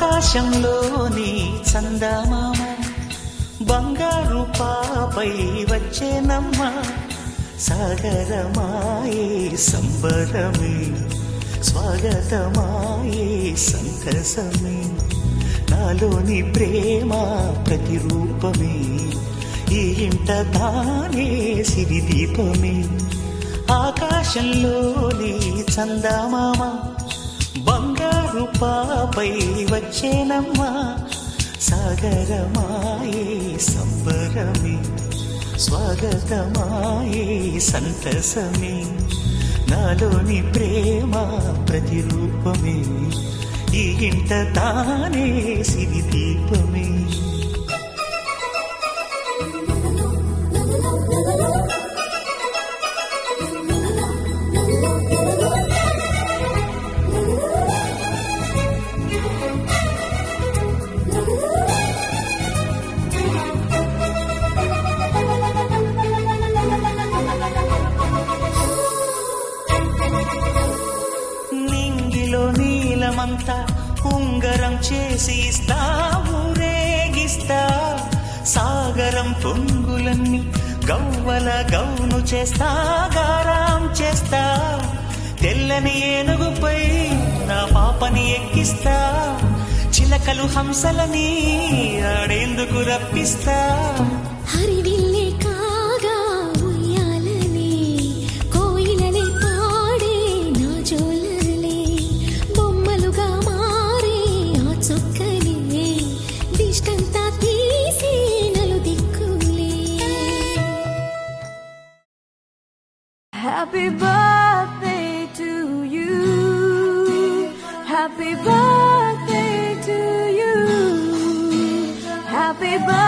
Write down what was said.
ఆకాశంలోని చందమామ బంగారు పాపై వచ్చేనమ్మ సాగరమాయే సంబరమే స్వాగతమాయే సంతసమే నాలోని ప్రేమ ప్రతిరూపమే ఈ ఇంట తానే సిరి దీపమే ఆకాశంలోని చందమామ బంగారు పాపై వచ్చేనమ్మా సాగరమాయే సంబరమే స్వాగతమాయే సంతసమే నాలోని ప్రేమ ప్రతిరూపమే ఈ ఇంట తానే సిరి దీపమే నీలమంతా ఉంగరం చేసి ఇస్తా ఊరేగిస్తా సాగరం పొంగులన్నీ గవ్వల గౌను చేస్తా గారాం చేస్తా తెల్లని ఏనుగుపై నా పాపని ఎక్కిస్తా చిలకలు హంసలని ఆడేందుకు రప్పిస్తా హరివిల్లే కాగా ఉయ్యాలనే కోయిలనే పాడే నా జోలలే బొమ్మలుగా మారే ఆ చొక్కలే దిష్టంతా తీసి నలు దిక్కులే happy birthday to you happy birthday to you happy birthday